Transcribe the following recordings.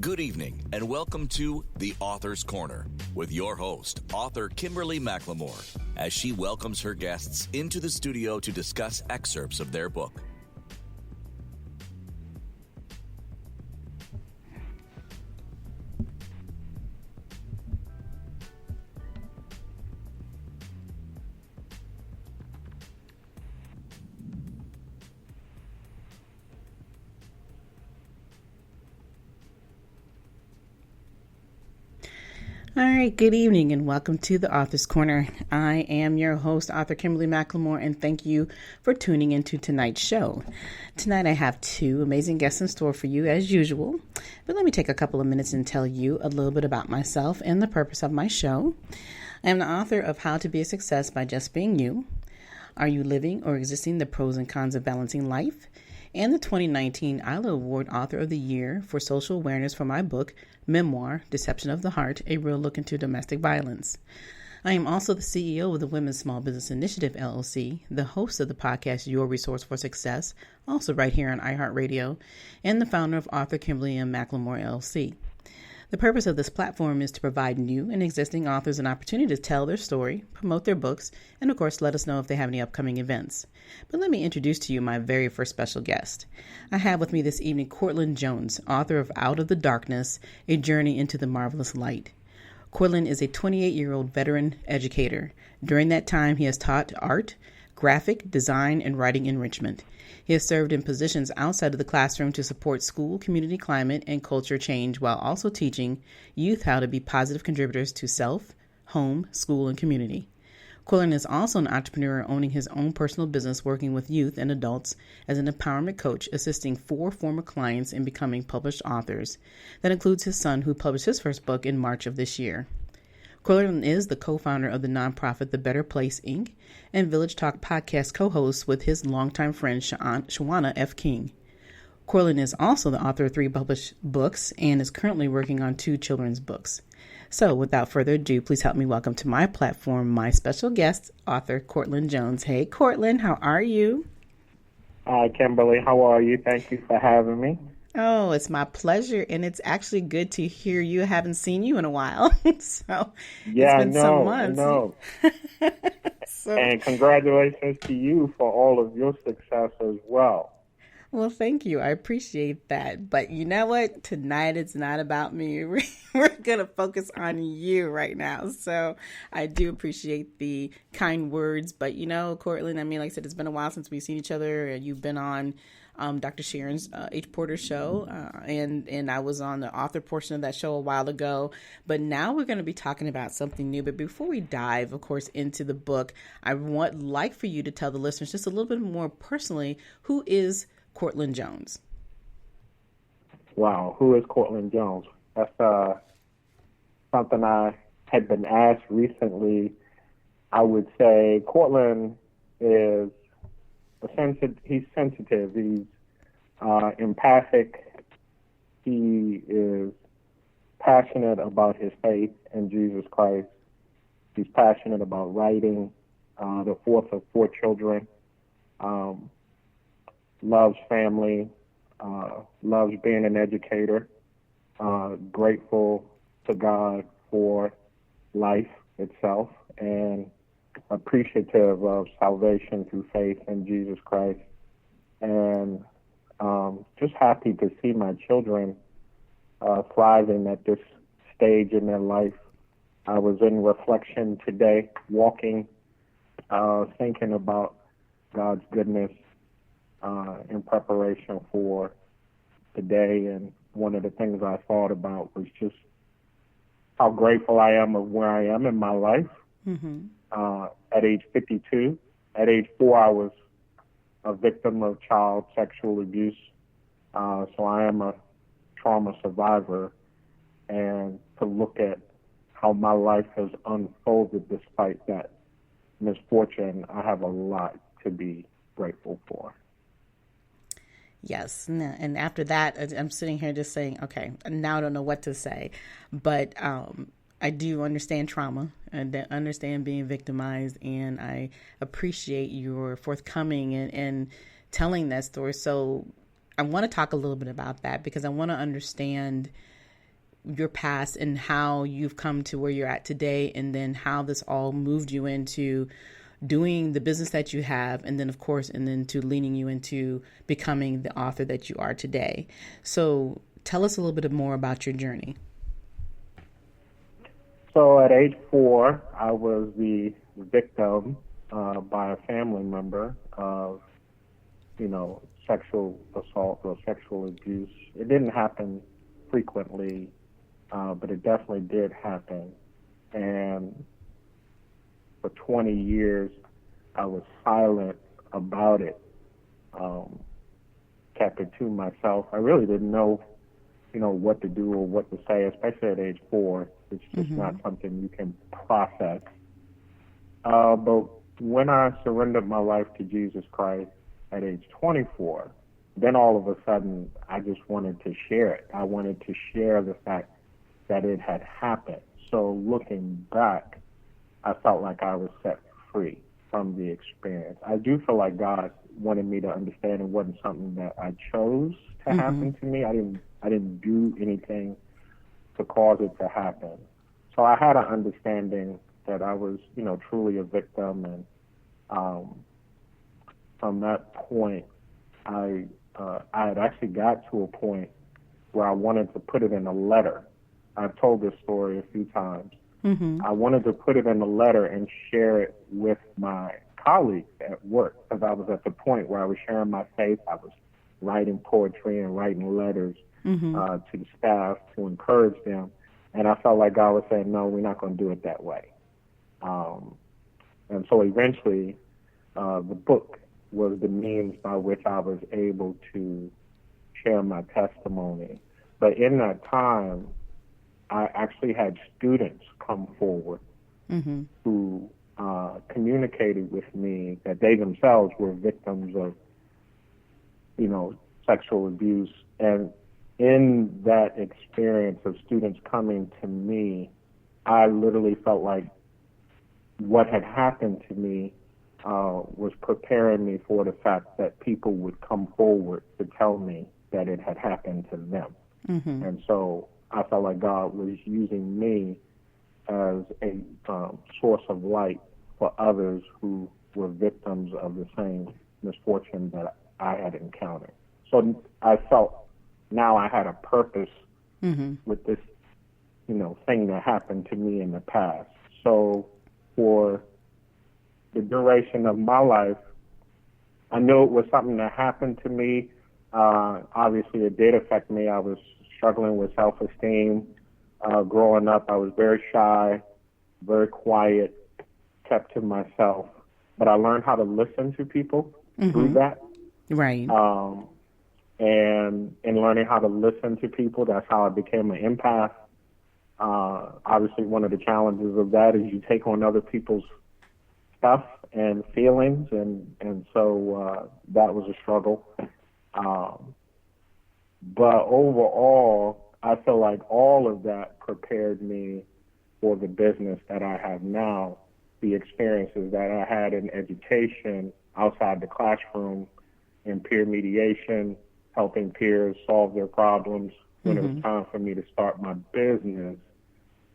Good evening and welcome to The Author's Corner with your host, author Kimberly McLemore, as she welcomes her guests into the studio to discuss excerpts of their book. All right, good evening and welcome to the Author's Corner. I am your host, author Kimberly McLemore, and thank you for tuning into tonight's show. Tonight I have two amazing guests in store for you as usual, but let me take a couple of minutes and tell you a little bit about myself and the purpose of my show. I am the author of How to Be a Success by Just Being You, Are You Living or Existing? The Pros and Cons of Balancing Life, and the 2019 ILO Award Author of the Year for Social Awareness for my book, Memoir, Deception of the Heart, A Real Look into Domestic Violence. I am also the CEO of the Women's Small Business Initiative, LLC, the host of the podcast, Your Resource for Success, also right here on iHeartRadio, and the founder of Author Kimberly McLemore, LLC. The purpose of this platform is to provide new and existing authors an opportunity to tell their story, promote their books, and of course let us know if they have any upcoming events. But let me introduce to you my very first special guest. I have with me this evening Cortland Jones, author of Out of the Darkness, A Journey into the Marvelous Light. Cortland is a 28-year-old veteran educator. During that time, he has taught art, graphic, design, and writing enrichment. He has served in positions outside of the classroom to support school, community climate, and culture change while also teaching youth how to be positive contributors to self, home, school, and community. Cortland is also an entrepreneur owning his own personal business working with youth and adults as an empowerment coach, assisting 4 former clients in becoming published authors. That includes his son, who published his first book in March of this year. Cortland is the co-founder of the nonprofit The Better Place, Inc. and Village Talk podcast co-host with his longtime friend Shawana F. King. Cortland is also the author of 3 published books and is currently working on 2 children's books. So without further ado, please help me welcome to my platform my special guest, author Cortland Jones. Hey, Cortland, how are you? Hi, Kimberly. How are you? Thank you for having me. Oh, it's my pleasure, and it's actually good to hear you. I haven't seen you in a while, so yeah, it's been some months. I know. So, and congratulations to you for all of your success as well. Well, thank you. I appreciate that. But you know what? Tonight it's not about me. We're going to focus on you right now. So I do appreciate the kind words. But, you know, Cortland, I mean, like I said, it's been a while since we've seen each other. You've been on Dr. Sharon's H. Porter show, and I was on the author portion of that show a while ago. But now we're going to be talking about something new. But before we dive, of course, into the book, I would like for you to tell the listeners just a little bit more personally, who is Cortland Jones? Wow, who is Cortland Jones? That's something I had been asked recently. I would say Cortland is he's sensitive, he's empathic, he is passionate about his faith in Jesus Christ, he's passionate about writing, the 4th of 4 children, loves family, loves being an educator, grateful to God for life itself, and appreciative of salvation through faith in Jesus Christ, and just happy to see my children thriving at this stage in their life. I was in reflection today, walking, thinking about God's goodness in preparation for today, and one of the things I thought about was just how grateful I am of where I am in my life. Mm-hmm. At age 52, at age 4, I was a victim of child sexual abuse, so I am a trauma survivor, and to look at how my life has unfolded despite that misfortune, I have a lot to be grateful for. Yes. And after that, I'm sitting here just saying, okay, now I don't know what to say, but I do understand trauma and understand being victimized, and I appreciate your forthcoming and telling that story. So I want to talk a little bit about that because I want to understand your past and how you've come to where you're at today, and then how this all moved you into doing the business that you have, and then of course, and then to leaning you into becoming the author that you are today. So tell us a little bit more about your journey. So at age 4, I was the victim by a family member of, sexual assault or sexual abuse. It didn't happen frequently, but it definitely did happen. And for 20 years, I was silent about it, kept it to myself. I really didn't know, what to do or what to say, especially at age 4. It's just not something you can process. But when I surrendered my life to Jesus Christ at age 24, then all of a sudden I just wanted to share it. I wanted to share the fact that it had happened. So looking back, I felt like I was set free from the experience. I do feel like God wanted me to understand it wasn't something that I chose to happen to me. I didn't do anything to cause it to happen. So I had an understanding that I was, truly a victim. And from that point, I had actually got to a point where I wanted to put it in a letter. I've told this story a few times. I wanted to put it in a letter and share it with my colleagues at work, because I was at the point where I was sharing my faith. I was writing poetry and writing letters to the staff to encourage them. And I felt like God was saying, no, we're not going to do it that way. And so eventually the book was the means by which I was able to share my testimony. But in that time, I actually had students come forward who communicated with me that they themselves were victims of, sexual abuse. And in that experience of students coming to me, I literally felt like what had happened to me was preparing me for the fact that people would come forward to tell me that it had happened to them. And so I felt like God was using me as a source of light for others who were victims of the same misfortune that I had encountered. So I felt now I had a purpose with this, thing that happened to me in the past. So for the duration of my life, I knew it was something that happened to me. Obviously, it did affect me. I was struggling with self-esteem. Growing up, I was very shy, very quiet, kept to myself. But I learned how to listen to people through that. Right. And in learning how to listen to people, that's how I became an empath. Obviously, one of the challenges of that is you take on other people's stuff and feelings, and so that was a struggle. But overall, I feel like all of that prepared me for the business that I have now, the experiences that I had in education, outside the classroom, in peer mediation, helping peers solve their problems. When it was time for me to start my business,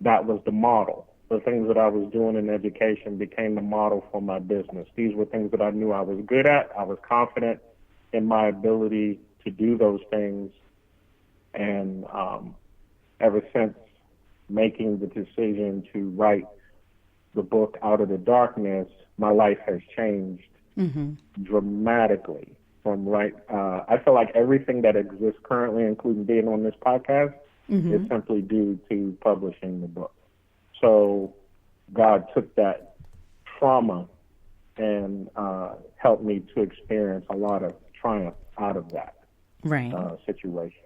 that was the model. The things that I was doing in education became the model for my business. These were things that I knew I was good at. I was confident in my ability to do those things. And ever since making the decision to write the book Out of the Darkness, my life has changed dramatically. I feel like everything that exists currently, including being on this podcast, is simply due to publishing the book. So God took that trauma and helped me to experience a lot of triumph out of that situation.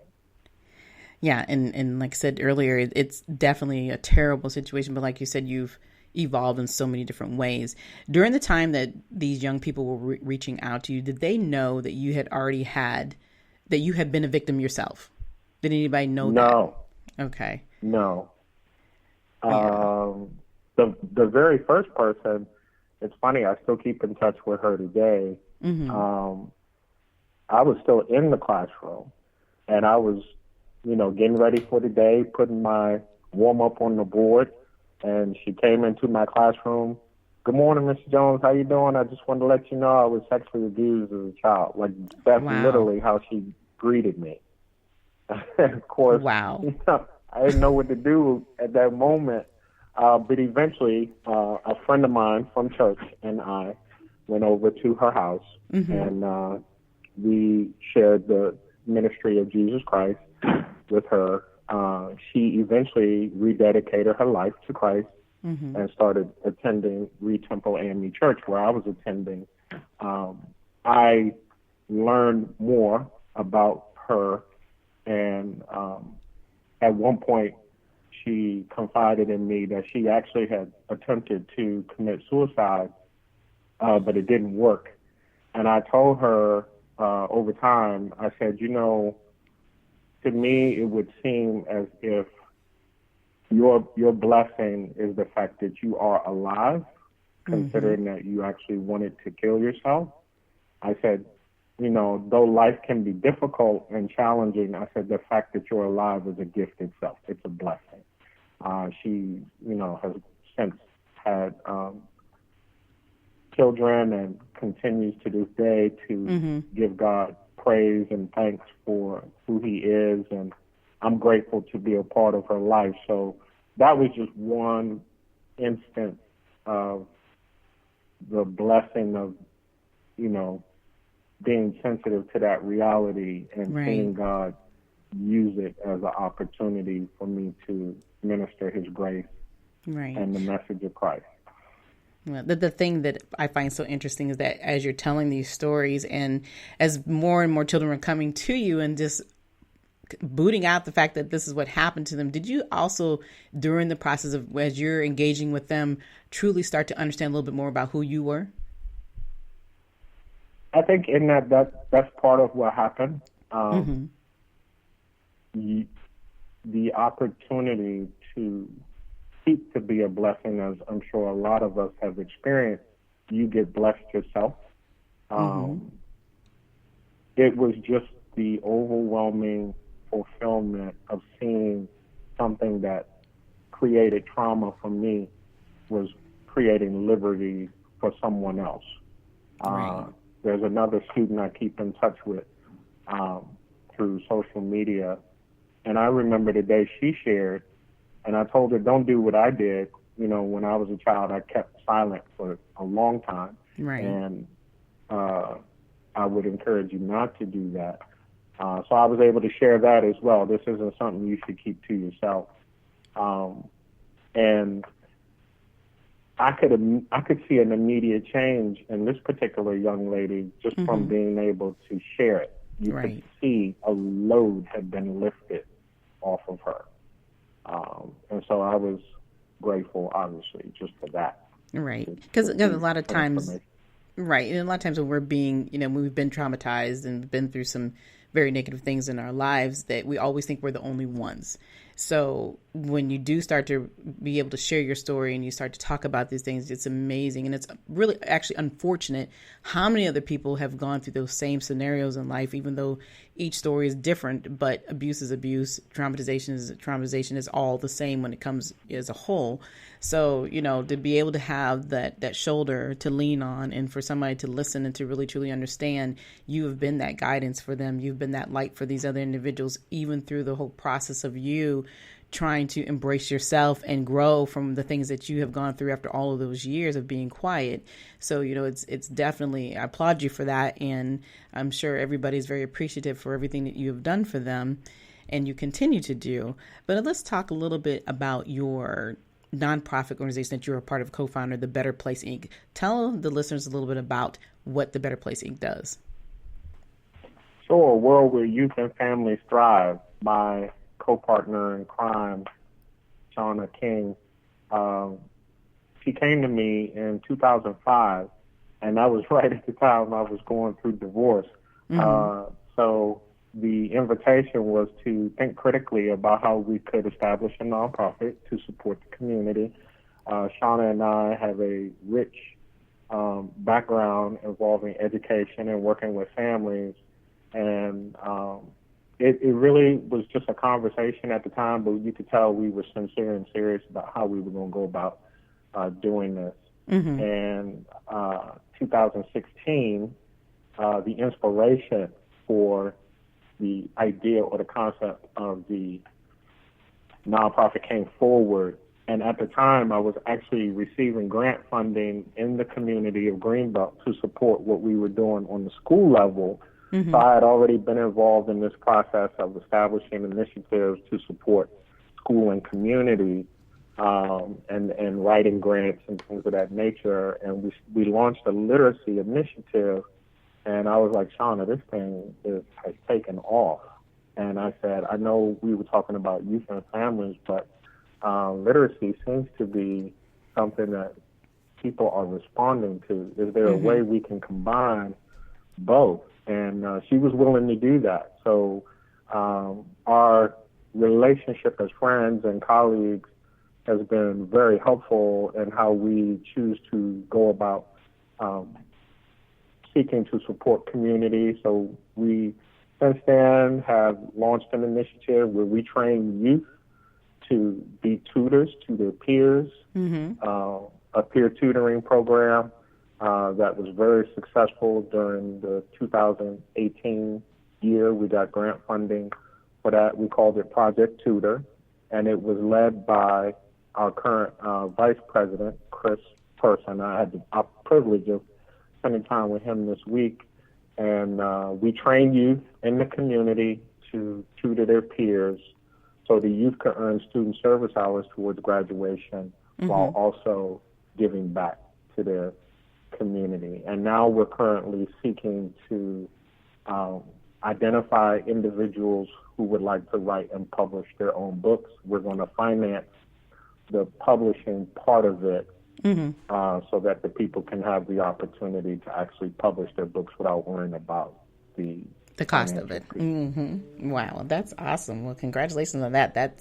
Yeah, and like I said earlier, it's definitely a terrible situation, but like you said, you've evolved in so many different ways. During the time that these young people were reaching out to you, did they know that you had been a victim yourself? Did anybody know that? No. Okay. No. The very first person, it's funny, I still keep in touch with her today. I was still in the classroom, and I was getting ready for the day, putting my warm up on the board, and she came into my classroom. Good morning, Mr. Jones. How you doing? I just wanted to let you know I was sexually abused as a child. Like, that's Wow. literally how she greeted me. Of course, Wow. I didn't know what to do at that moment. But eventually, a friend of mine from church and I went over to her house, and we shared the ministry of Jesus Christ with her. She eventually rededicated her life to Christ and started attending Temple AME Church, where I was attending. I learned more about her, and at one point, she confided in me that she actually had attempted to commit suicide, but it didn't work. And I told her over time, I said, to me, it would seem as if your blessing is the fact that you are alive, considering that you actually wanted to kill yourself. I said, though life can be difficult and challenging, I said the fact that you're alive is a gift itself. It's a blessing. She, has since had children and continues to this day to give God praise and thanks for who he is, and I'm grateful to be a part of her life. So that was just one instance of the blessing of, being sensitive to that reality and seeing God use it as an opportunity for me to minister his grace and the message of Christ. Well, the thing that I find so interesting is that as you're telling these stories and as more and more children are coming to you and just booting out the fact that this is what happened to them, did you also, during the process of as you're engaging with them, truly start to understand a little bit more about who you were? I think in that's part of what happened. The opportunity to seek to be a blessing, as I'm sure a lot of us have experienced, you get blessed yourself. It was just the overwhelming fulfillment of seeing something that created trauma for me was creating liberty for someone else. There's another student I keep in touch with through social media, and I remember the day she shared, and I told her, don't do what I did. When I was a child, I kept silent for a long time, and I would encourage you not to do that. So I was able to share that as well. This isn't something you should keep to yourself. And I could see an immediate change in this particular young lady just from being able to share it. You could see a load had been lifted off of her. And so I was grateful, obviously, just for that. Right. Because a lot of times, and a lot of times when we're being, when we've been traumatized and been through some very negative things in our lives, that we always think we're the only ones. So when you do start to be able to share your story and you start to talk about these things, it's amazing. And it's really actually unfortunate how many other people have gone through those same scenarios in life, even though each story is different, but abuse is abuse, traumatization is all the same when it comes as a whole. So, to be able to have that shoulder to lean on and for somebody to listen and to really truly understand, you have been that guidance for them. You've been that light for these other individuals, even through the whole process of you trying to embrace yourself and grow from the things that you have gone through after all of those years of being quiet. So, it's definitely, I applaud you for that. And I'm sure everybody's very appreciative for everything that you have done for them and you continue to do. But let's talk a little bit about your nonprofit organization that you're a part of, co-founder, The Better Place, Inc. Tell the listeners a little bit about what The Better Place, Inc. does. Sure. A world where youth and families thrive. My co-partner in crime, Shauna King, she came to me in 2005, and that was right at the time I was going through divorce. So the invitation was to think critically about how we could establish a nonprofit to support the community. Shauna and I have a rich background involving education and working with families, and it really was just a conversation at the time, but you could tell we were sincere and serious about how we were going to go about doing this. Mm-hmm. And 2016, the inspiration for the idea or the concept of the nonprofit came forward. And at the time, I was actually receiving grant funding in the community of Greenbelt to support what we were doing on the school level. Mm-hmm. So I had already been involved in this process of establishing initiatives to support school and community, and writing grants and things of that nature. And we launched a literacy initiative, and I was like, Shauna, this thing has taken off. And I said, I know we were talking about youth and families, but literacy seems to be something that people are responding to. Is there a way we can combine both? And she was willing to do that. So our relationship as friends and colleagues has been very helpful in how we choose to go about seeking to support community. So we, since then, have launched an initiative where we train youth to be tutors to their peers, a peer tutoring program that was very successful during the 2018 year. We got grant funding for that. We called it Project Tutor, and it was led by our current Vice President, Chris Person. I had the privilege of spending time with him this week, and we train youth in the community to tutor their peers so the youth can earn student service hours towards graduation while also giving back to their community. And now we're currently seeking to identify individuals who would like to write and publish their own books. We're going to finance the publishing part of it so that the people can have the opportunity to actually publish their books without worrying about the cost of it. Wow, that's awesome. Well, congratulations on that. That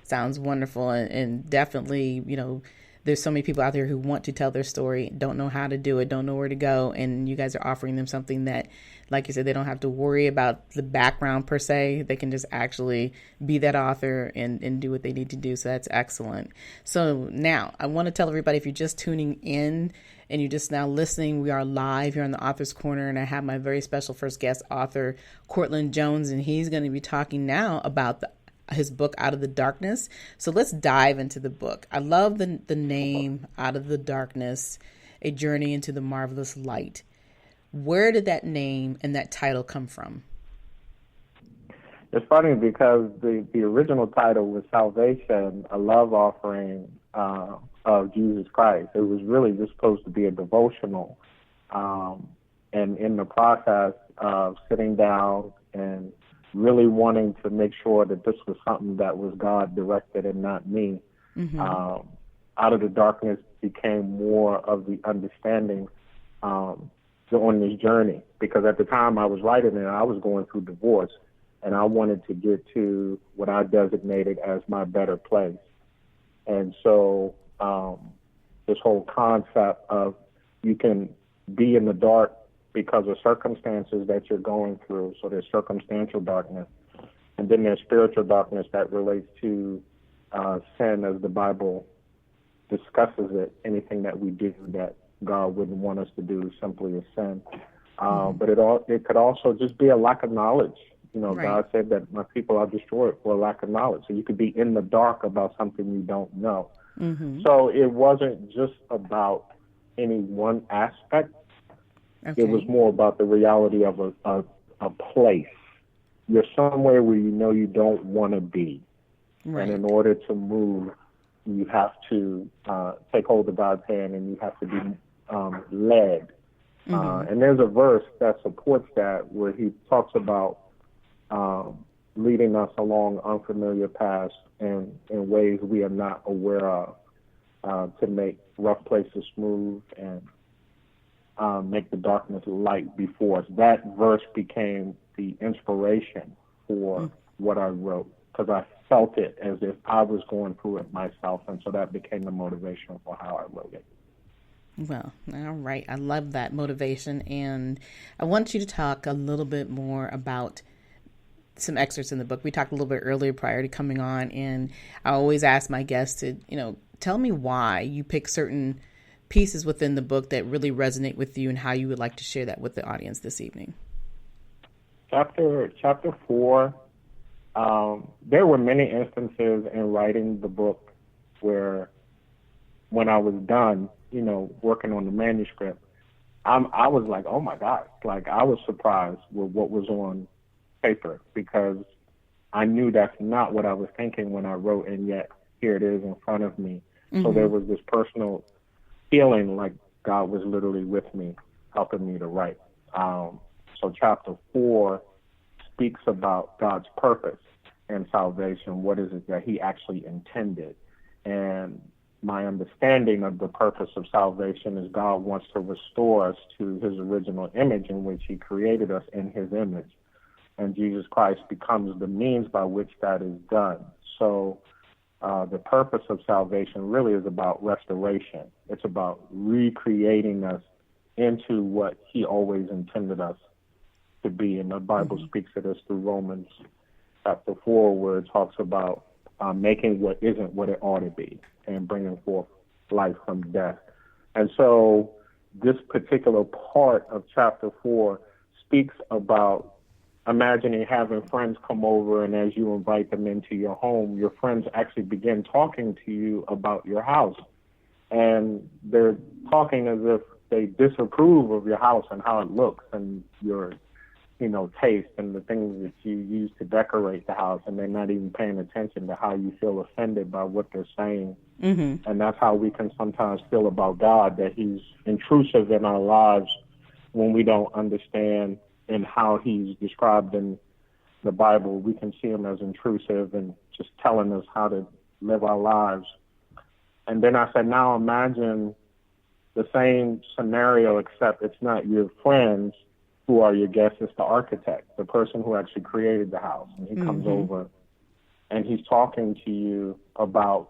sounds wonderful, and definitely, there's so many people out there who want to tell their story, don't know how to do it, don't know where to go, and you guys are offering them something that, like you said, they don't have to worry about the background per se. They can just actually be that author and do what they need to do. So that's excellent. So now I want to tell everybody, if you're just tuning in and you're just now listening, we are live here on the Author's Corner, and I have my very special first guest author, Cortland Jones, and he's going to be talking now about his book, Out of the Darkness. So let's dive into the book. I love the name, Out of the Darkness, A Journey into the Marvelous Light. Where did that name and that title come from? It's funny because the original title was Salvation, a love offering of Jesus Christ. It was really just supposed to be a devotional. And in the process of sitting down and really wanting to make sure that this was something that was God directed and not me, Out of the Darkness became more of the understanding on this journey, because at the time I was writing it, I was going through divorce, and I wanted to get to what I designated as my better place. And so this whole concept of you can be in the dark because of circumstances that you're going through. So there's circumstantial darkness, and then there's spiritual darkness that relates to sin, as the Bible discusses it. Anything that we do that God wouldn't want us to do simply a sin. But it could also just be a lack of knowledge. Right. God said that my people are destroyed for a lack of knowledge. So you could be in the dark about something you don't know. So it wasn't just about any one aspect. Okay. It was more about the reality of a place. You're somewhere where you don't want to be. Right. And in order to move, you have to take hold of God's hand, and you have to be led. And there's a verse that supports that, where he talks about leading us along unfamiliar paths and in ways we are not aware of, to make rough places smooth and make the darkness light before us. That verse became the inspiration for what I wrote, because I felt it as if I was going through it myself, and so that became the motivation for how I wrote it. Well, all right. I love that motivation, and I want you to talk a little bit more about some excerpts in the book. We talked a little bit earlier prior to coming on, and I always ask my guests to, tell me why you pick certain pieces within the book that really resonate with you and how you would like to share that with the audience this evening. Chapter 4, there were many instances in writing the book where when I was done, working on the manuscript, I was like, oh my God, like I was surprised with what was on paper because I knew that's not what I was thinking when I wrote, and yet here it is in front of me. Mm-hmm. So there was this personal feeling like God was literally with me, helping me to write. So chapter 4 speaks about God's purpose and salvation. What is it that he actually intended? And my understanding of the purpose of salvation is God wants to restore us to his original image in which he created us in his image. And Jesus Christ becomes the means by which that is done. So the purpose of salvation really is about restoration. It's about recreating us into what he always intended us to be. And the Bible speaks of this through Romans chapter 4, where it talks about making what isn't what it ought to be and bringing forth life from death. And so this particular part of chapter 4 speaks about imagining having friends come over, and as you invite them into your home, your friends actually begin talking to you about your house. And they're talking as if they disapprove of your house and how it looks and your, taste and the things that you use to decorate the house, and they're not even paying attention to how you feel offended by what they're saying. Mm-hmm. And that's how we can sometimes feel about God, that he's intrusive in our lives when we don't understand and how he's described in the Bible. We can see him as intrusive and just telling us how to live our lives. And then I said, now imagine the same scenario, except it's not your friends who are your guests, it's the architect, the person who actually created the house. And he comes over and he's talking to you about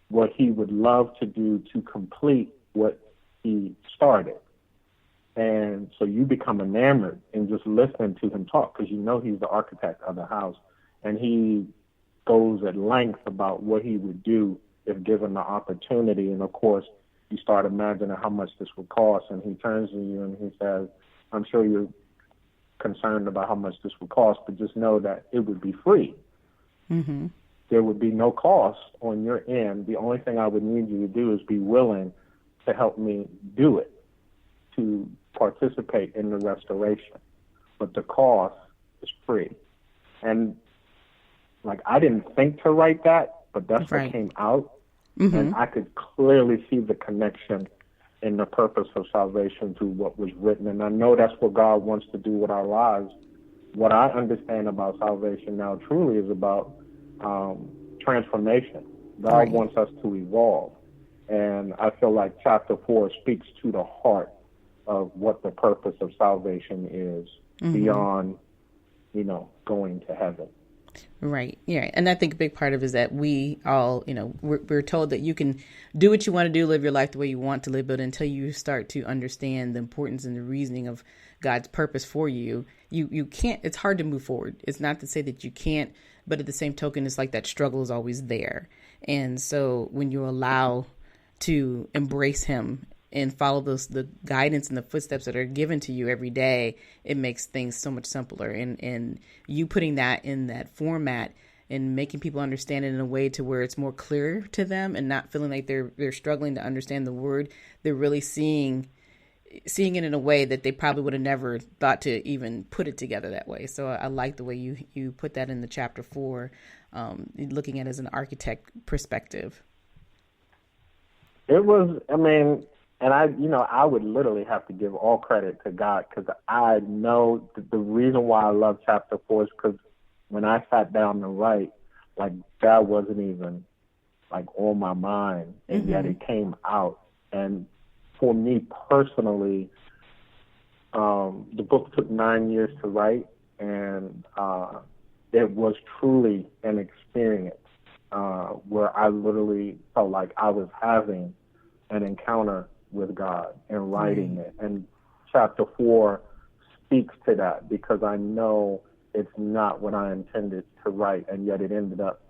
what he would love to do to complete what he started. And so you become enamored in just listening to him talk because he's the architect of the house. And he goes at length about what he would do if given the opportunity. And, of course, you start imagining how much this would cost. And he turns to you and he says, I'm sure you're concerned about how much this would cost, but just know that it would be free. Mm-hmm. There would be no cost on your end. The only thing I would need you to do is be willing to help me do it, to participate in the restoration. But the cost is free. And, I didn't think to write that, but that's right. What came out. Mm-hmm. And I could clearly see the connection in the purpose of salvation to what was written. And I know that's what God wants to do with our lives. What I understand about salvation now truly is about transformation. God wants us to evolve. And I feel like chapter 4 speaks to the heart of what the purpose of salvation is beyond, going to heaven. Right. Yeah. And I think a big part of it is that we all, we're told that you can do what you want to do, live your life the way you want to live, but until you start to understand the importance and the reasoning of God's purpose for you, you can't, it's hard to move forward. It's not to say that you can't, but at the same token, it's like that struggle is always there. And so when you allow to embrace him and follow the guidance and the footsteps that are given to you every day, it makes things so much simpler. And you putting that in that format and making people understand it in a way to where it's more clear to them and not feeling like they're struggling to understand the word. They're really seeing it in a way that they probably would have never thought to even put it together that way. So I like the way you put that in the chapter 4, looking at it as an architect perspective. It was, and I would literally have to give all credit to God, because I know the reason why I love chapter 4 is because when I sat down to write, that wasn't even on my mind, and yet it came out. And for me personally, the book took 9 years to write, and it was truly an experience where I literally felt like I was having an encounter with God and writing it. And chapter 4 speaks to that, because I know it's not what I intended to write, and yet it ended up,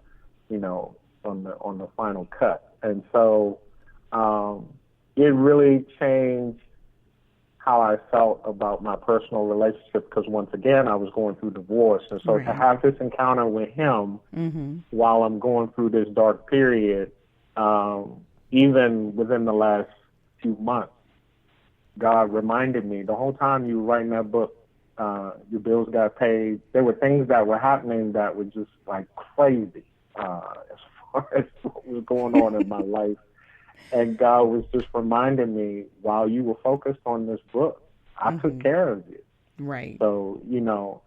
on the final cut. And so it really changed how I felt about my personal relationship, because once again, I was going through divorce. And so to have this encounter with him while I'm going through this dark period, even within the last few months, God reminded me the whole time you were writing that book, your bills got paid. There were things that were happening that were just like crazy as far as what was going on in my life. And God was just reminding me, while you were focused on this book, I took care of you. Right. So,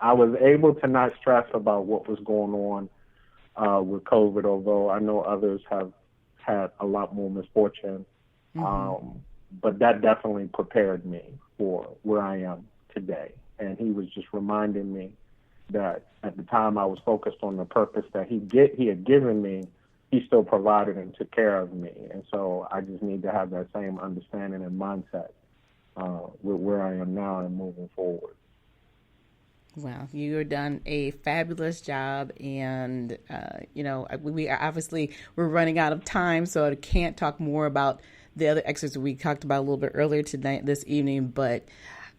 I was able to not stress about what was going on with COVID, although I know others have had a lot more misfortune. But that definitely prepared me for where I am today. And he was just reminding me that at the time I was focused on the purpose that he had given me, he still provided and took care of me. And so I just need to have that same understanding and mindset with where I am now and moving forward. Wow, you have done a fabulous job, and we obviously we're running out of time, so I can't talk more about the other excerpts that we talked about a little bit earlier this evening. But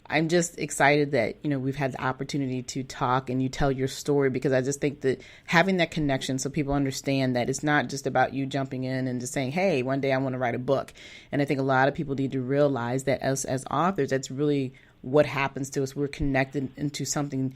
I'm just excited that we've had the opportunity to talk and you tell your story, because I just think that having that connection, so people understand that it's not just about you jumping in and just saying, hey, one day I want to write a book. And I think a lot of people need to realize that as authors, that's really what happens to us. We're connected into something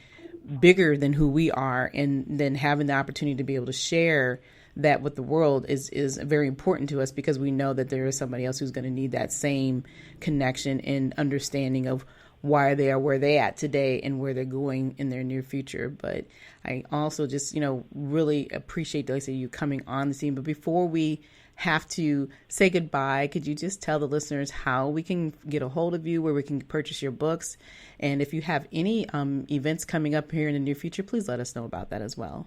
bigger than who we are, and then having the opportunity to be able to share that with the world is very important to us, because we know that there is somebody else who's going to need that same connection and understanding of why they are where they're at today and where they're going in their near future. But I also just, really appreciate, like I said, you coming on the scene. But before we have to say goodbye, could you just tell the listeners how we can get a hold of you, where we can purchase your books? And if you have any events coming up here in the near future, please let us know about that as well.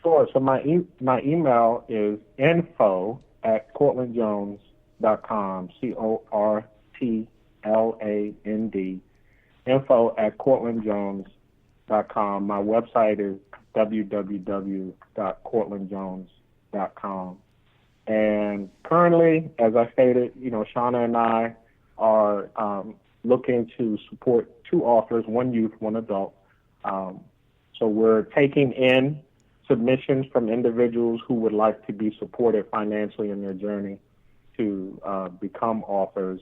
Sure. So my email is info@cortlandjones.com, CORTLAND, info@cortlandjones.com. My website is www.cortlandjones.com. And currently, as I stated, Shauna and I are looking to support 2 authors, 1 youth, 1 adult. So we're taking in submissions from individuals who would like to be supported financially in their journey to become authors.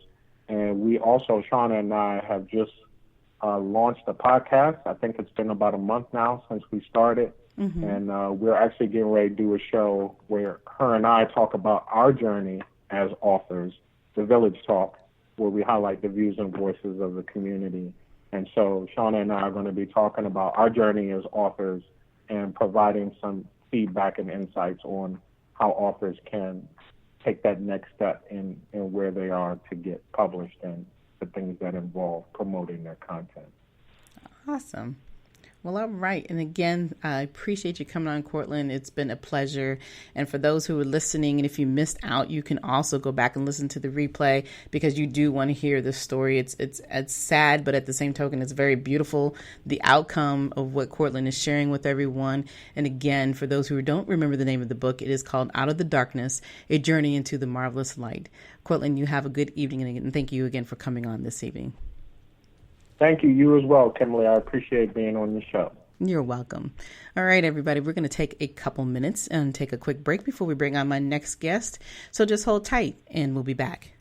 And we also, Shauna and I, have just launched a podcast. I think it's been about a month now since we started. And we're actually getting ready to do a show where her and I talk about our journey as authors, the Village Talk, where we highlight the views and voices of the community. And so Shauna and I are going to be talking about our journey as authors and providing some feedback and insights on how authors can take that next step in where they are to get published and the things that involve promoting their content. Awesome. Well, all right. And again, I appreciate you coming on, Cortland. It's been a pleasure. And for those who are listening, and if you missed out, you can also go back and listen to the replay, because you do want to hear the story. It's sad, but at the same token, it's very beautiful, the outcome of what Cortland is sharing with everyone. And again, for those who don't remember the name of the book, it is called Out of the Darkness, A Journey into the Marvelous Light. Cortland, you have a good evening. And thank you again for coming on this evening. Thank you. You as well, Kimberly. I appreciate being on the show. You're welcome. All right, everybody, we're going to take a couple minutes and take a quick break before we bring on my next guest. So just hold tight and we'll be back.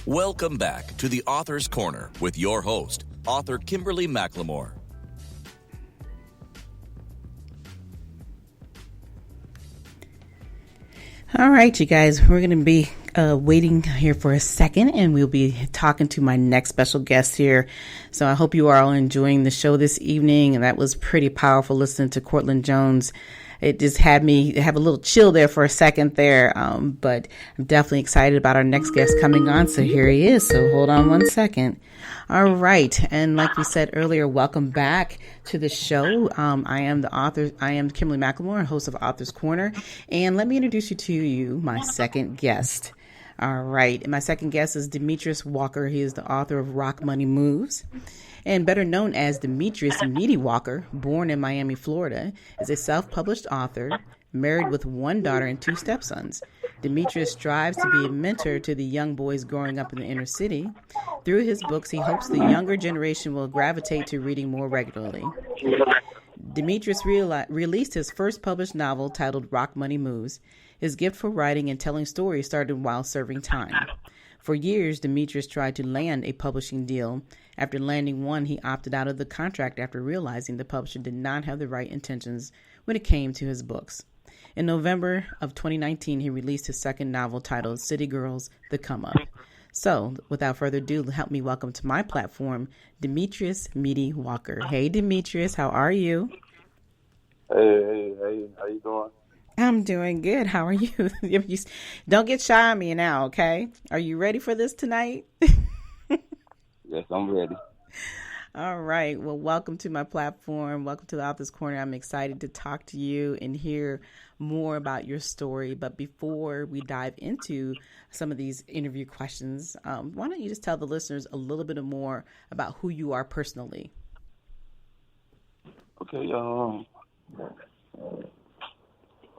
Welcome back to the Author's Corner with your host, author Kimberly McLemore. All right, you guys, we're going to be waiting here for a second, and we'll be talking to my next special guest here. So I hope you are all enjoying the show this evening. And that was pretty powerful listening to Cortland Jones. It just had me have a little chill there for a second there. But I'm definitely excited about our next guest coming on. So here he is. So hold on one second. All right. And like we said earlier, welcome back to the show. I am Kimberly McLemore, host of Author's Corner. And let me introduce you to my second guest. All right. And my second guest is Demetrius Walker. He is the author of Rock Money Moves. And better known as Demetrius Meaty Walker, born in Miami, Florida, is a self-published author, married with one daughter and two stepsons. Demetrius strives to be a mentor to the young boys growing up in the inner city. Through his books, he hopes the younger generation will gravitate to reading more regularly. Demetrius released his first published novel titled Rock Money Moves. His gift for writing and telling stories started while serving time. For years, Demetrius tried to land a publishing deal. After landing one, he opted out of the contract after realizing the publisher did not have the right intentions when it came to his books. In November of 2019, he released his second novel titled City Girls, The Come Up. So, without further ado, help me welcome to my platform, Demetrius Meaty Walker. Hey, Demetrius, how are you? Hey, how you doing? I'm doing good. How are you? Don't get shy on me now, okay? Are you ready for this tonight? Yes, I'm ready. All right. Well, welcome to my platform. Welcome to the Author's Corner. I'm excited to talk to you and hear more about your story. But before we dive into some of these interview questions, why don't you just tell the listeners a little bit more about who you are personally? Okay.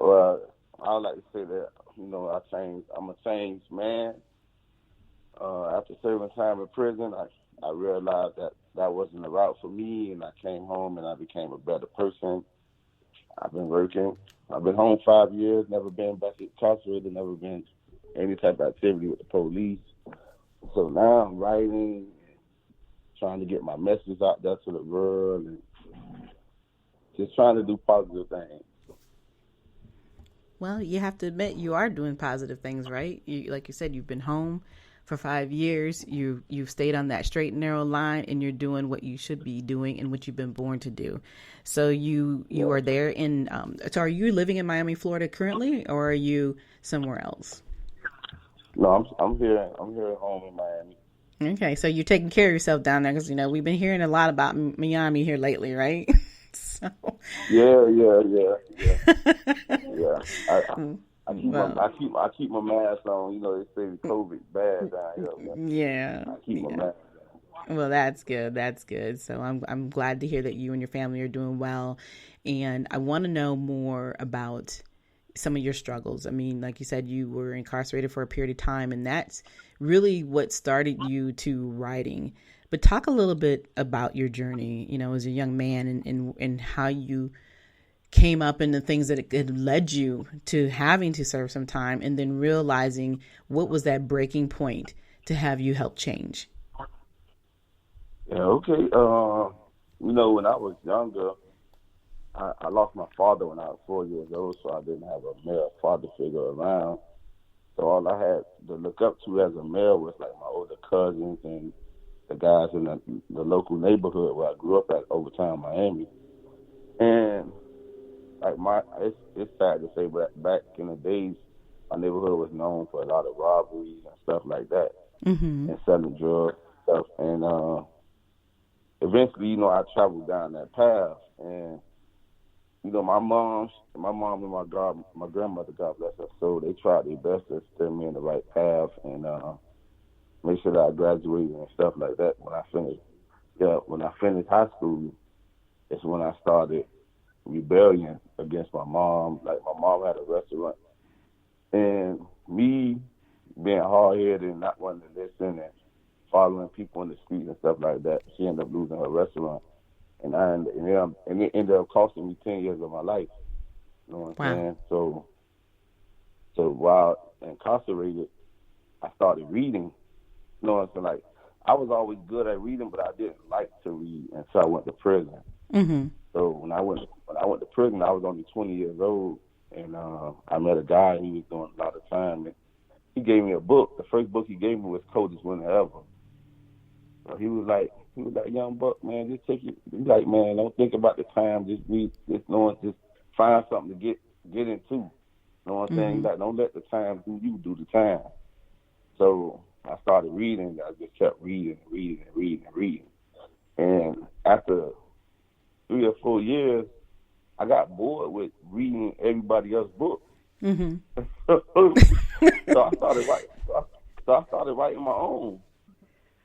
Well, I would like to say that, I'm a changed man. After serving time in prison, I realized that wasn't the route for me, and I came home and I became a better person. I've been working. I've been home 5 years, never been back incarcerated, never been any type of activity with the police. So now I'm writing, trying to get my message out there to the world, and just trying to do positive things. Well, you have to admit you are doing positive things, right? Like you said, you've been home for 5 years. You've stayed on that straight and narrow line, and you're doing what you should be doing and what you've been born to do. So you are there in. So are you living in Miami, Florida currently, or are you somewhere else? No, I'm here. I'm here at home in Miami. Okay, so you're taking care of yourself down there because we've been hearing a lot about Miami here lately, right? So. Yeah. I keep my mask on. They say the COVID bad down here. Yeah. I keep my mask on. Well, that's good. That's good. So I'm glad to hear that you and your family are doing well, and I want to know more about some of your struggles. I mean, like you said, you were incarcerated for a period of time, and that's really what started you to writing. But talk a little bit about your journey, as a young man, and how you came up and the things that it led you to having to serve some time, and then realizing what was that breaking point to have you help change. Yeah, okay. When I was younger, I lost my father when I was 4 years old, so I didn't have a male father figure around. So all I had to look up to as a male was like my older cousins and the guys in the local neighborhood where I grew up at, Overtown, Miami. And it's sad to say, but back in the days, my neighborhood was known for a lot of robberies and stuff like that, and selling drugs and stuff. And eventually, I traveled down that path. And my mom and my grandmother, God bless her soul, they tried their best to steer me in the right path and make sure that I graduated and stuff like that. When I finished high school, it's when I started rebellion against my mom. Like, my mom had a restaurant, and me being hard-headed and not wanting to listen and following people in the streets and stuff like that, she ended up losing her restaurant, and it ended up costing me 10 years of my life. You know what I'm saying? So while incarcerated, I started reading, You know what I'm saying? Like, I was always good at reading, but I didn't like to read until I went to prison. Mm-hmm. So when I went to prison, I was only 20 years old, and I met a guy. He was doing a lot of time, and he gave me a book. The first book he gave me was Coldest Winter Ever. So he was like, young buck, man, just take it. He's like, man, don't think about the time. Just read, just find something to get into. You know what I'm saying? He's like, don't let the time do you, do the time. So I started reading. I just kept reading. And after 3 or 4 years, I got bored with reading everybody else's books. Mm-hmm. So I started writing my own.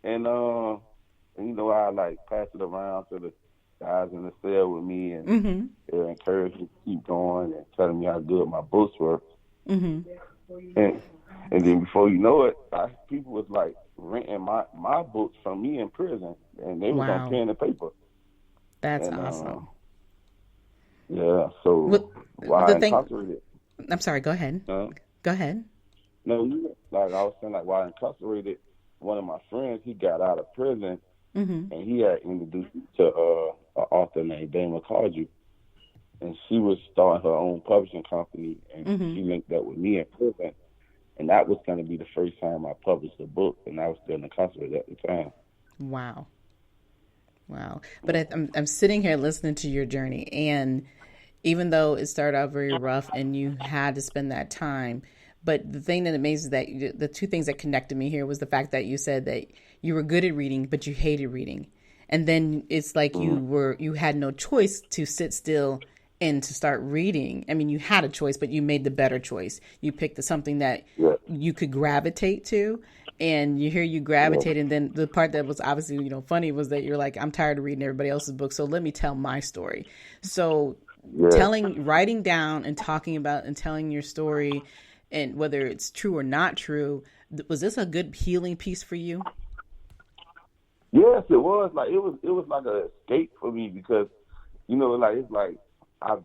And you know, I like pass it around to the guys in the cell with me, and they encouraged me to keep going and telling me how good my books were. Mm-hmm. And then before you know it, people was like renting my books from me in prison, and they was on pen and paper. That's awesome. Yeah. So I'm sorry. Go ahead. Go ahead. No, like I was saying, like while incarcerated, one of my friends, he got out of prison, and he had introduced me to an author named Dana Cardew, and she was starting her own publishing company, and she linked up with me in prison, and that was going to be the first time I published a book, and I was still incarcerated at the time. Wow. But I'm sitting here listening to your journey, and even though it started out very rough and you had to spend that time, but the thing that amazes that the two things that connected me here was the fact that you said that you were good at reading, but you hated reading. And then it's like you had no choice to sit still and to start reading. I mean, you had a choice, but you made the better choice. You picked something that you could gravitate to, and you gravitate. And then the part that was obviously, funny was that you're like, I'm tired of reading everybody else's book, so let me tell my story. So writing down and talking about and telling your story, and whether it's true or not true, was this a good healing piece for you? Yes, it was. Like it was like an escape for me, because it's like I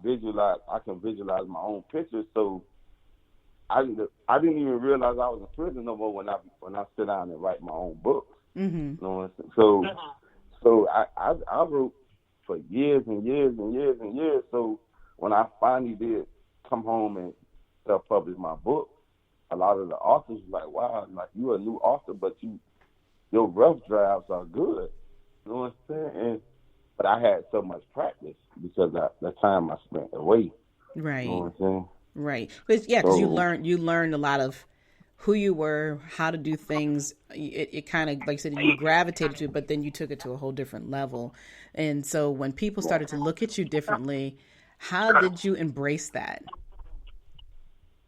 can visualize my own pictures. So I didn't even realize I was in prison no more when I sit down and write my own books. Mm-hmm. So I wrote for years and years and years and years. So when I finally did come home and self-publish my book, a lot of the authors were like, wow, like you're a new author, but your rough drafts are good. You know what I'm saying? But I had so much practice because of the time I spent away. Right. You know what I'm saying? Right. Because you learned a lot of who you were, how to do things. It kind of, like I said, you gravitated to it, but then you took it to a whole different level. And so when people started to look at you differently, how did you embrace that?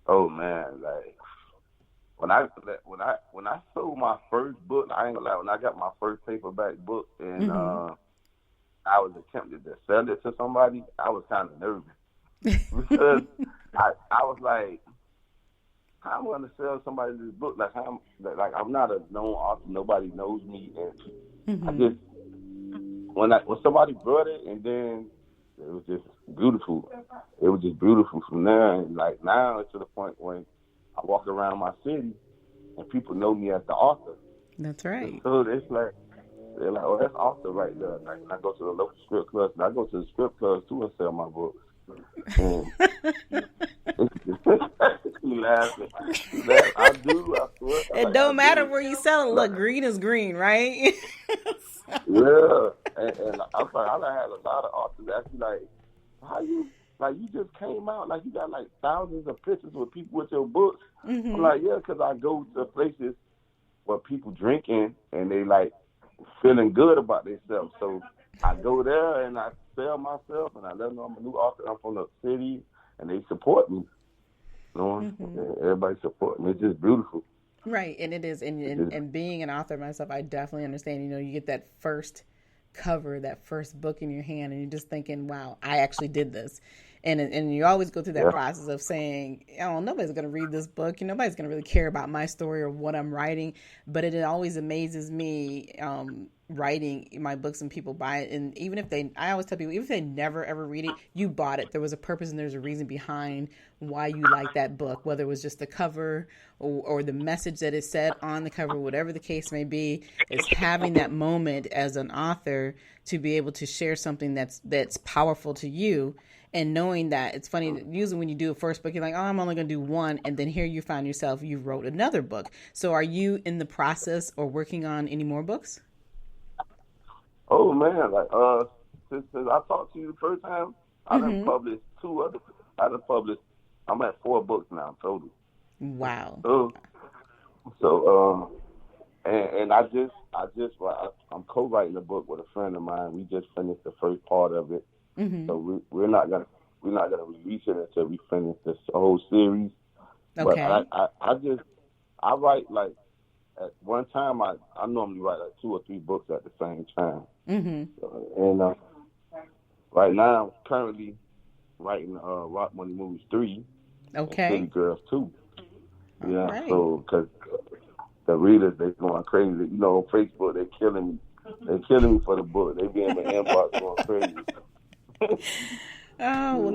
Oh man, like when I sold my first book, I ain't gonna lie, when I got my first paperback book and I was attempting to sell it to somebody, I was kind of nervous because I was like, how am I gonna sell somebody this book? Like I'm not a known author, nobody knows me, and I just when somebody brought it, and then it was just beautiful. It was just beautiful from there, and like now it's to the point when I walk around my city and people know me as the author. That's right. So it's like they're like, oh, that's author right there. Like when I go to the local script clubs, and I go to the script clubs too and sell my books. You laughing? I do. I swear. It don't matter where you sell it. Look, green is green, right? Yeah, and I'm like, I done had a lot of authors ask me like, how you just came out, like you got like thousands of pictures with people with your books. I'm like, yeah, because I go to places where people drinking and they like feeling good about themselves. So I go there and I sell myself and I let them know I'm a new author. I'm from the city and they support me. You know, everybody support me. It's just beautiful. Right, and it is. And being an author myself, I definitely understand. You get that first cover, that first book in your hand, and you're just thinking, wow, I actually did this. And you always go through that process of saying, oh, nobody's going to read this book. Nobody's going to really care about my story or what I'm writing. But it always amazes me writing my books and people buy it. And even if I always tell people, even if they never ever read it, you bought it. There was a purpose and there's a reason behind why you like that book, whether it was just the cover or the message that it said on the cover, whatever the case may be. It's having that moment as an author to be able to share something that's powerful to you. And knowing that, it's funny, usually when you do a first book, you're like, oh, I'm only going to do one. And then here you find yourself, you wrote another book. So are you in the process or working on any more books? Oh, man. Like, since I talked to you the first time, I done published 2 other. I'm at 4 books now total. Wow. So and I'm co-writing a book with a friend of mine. We just finished the first part of it. So we're not gonna release it until we finish this whole series. Okay. But I write like at one time I normally write like 2 or 3 books at the same time. And right now I'm currently writing Rock Money Moves 3. Okay. And City Girls 2. Yeah. Right. So because the readers, they going crazy. You know, on Facebook they're killing me. They're killing me for the book. They be in the inbox going crazy. Oh, well,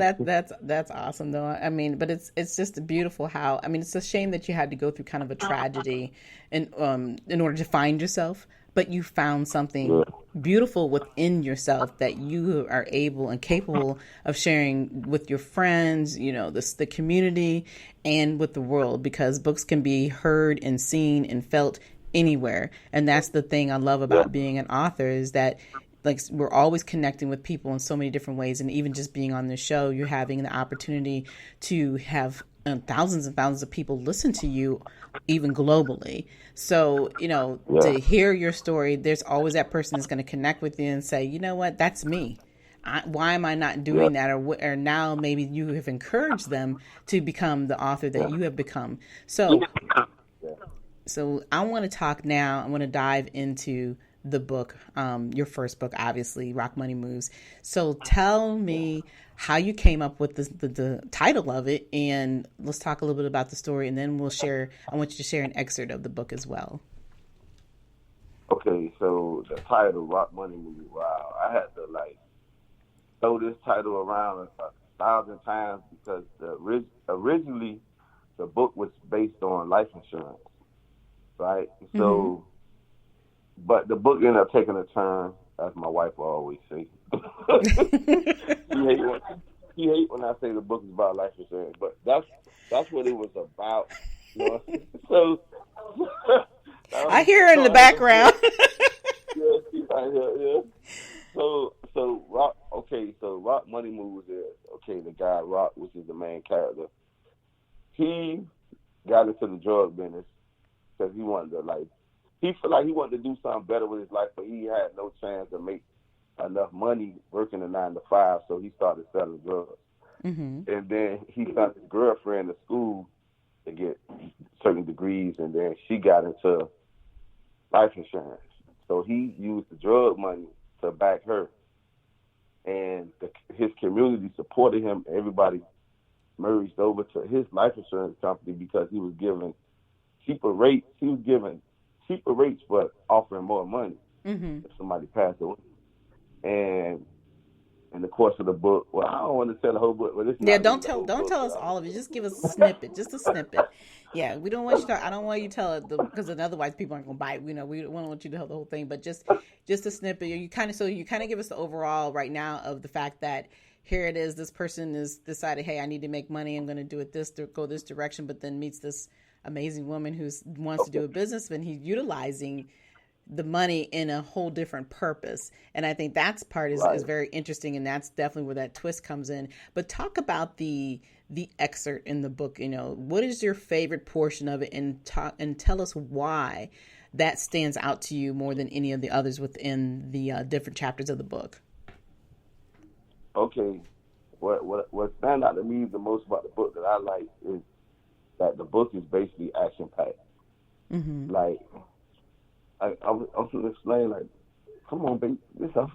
that's awesome, though. I mean, but it's just beautiful how, I mean, it's a shame that you had to go through kind of a tragedy in order to find yourself, but you found something beautiful within yourself that you are able and capable of sharing with your friends, you know, the community and with the world, because books can be heard and seen and felt anywhere. And that's the thing I love about being an author, is that like we're always connecting with people in so many different ways. And even just being on the show, you're having the opportunity to have thousands and thousands of people listen to you, even globally. So, you know, to hear your story, there's always that person that's going to connect with you and say, you know what, that's me. Why am I not doing that? Or now maybe you have encouraged them to become the author that you have become. So I want to talk now. I want to dive into the book, your first book, obviously, Rock Money Moves. So tell me how you came up with the title of it, and let's talk a little bit about the story, and then I want you to share an excerpt of the book as well. Okay, so the title, Rock Money Moves, wow. I had to throw this title around 1,000 times because originally the book was based on life insurance, right? So, but the book ended up taking a turn, as my wife will always say. She hate when I say the book is about life insurance, but that's what it was about. You know? So I hear her in the background. Yeah, she's right here. Yeah. So Rock Money Moves is the guy Rock, which is the main character. He got into the drug business because he wanted to he felt like he wanted to do something better with his life, but he had no chance to make enough money working a 9 to 5, so he started selling drugs. And then he found his girlfriend at school to get certain degrees, and then she got into life insurance. So he used the drug money to back her, and his community supported him. Everybody merged over to his life insurance company because he was giving cheaper rates. He was giving cheaper rates, but offering more money if somebody passed away. And in the course of the book, well, I don't want to tell the whole book. But don't tell us all of it. Just give us a snippet, just a snippet. Yeah, we don't want you to. I don't want you to tell it because otherwise people aren't gonna buy it. You know, we don't want you to tell the whole thing, but just a snippet. You kind of give us the overall right now of the fact that here it is. This person has decided, hey, I need to make money. I'm going to do it go this direction, but then meets this amazing woman who wants to do a business, and he's utilizing the money in a whole different purpose. And I think that's part is very interesting, and that's definitely where that twist comes in. But talk about the excerpt in the book. You know, what is your favorite portion of it, and tell us why that stands out to you more than any of the others within the different chapters of the book. Okay, what stand out to me the most about the book that I like is that the book is basically action packed. I was going to explain, come on, baby, this up.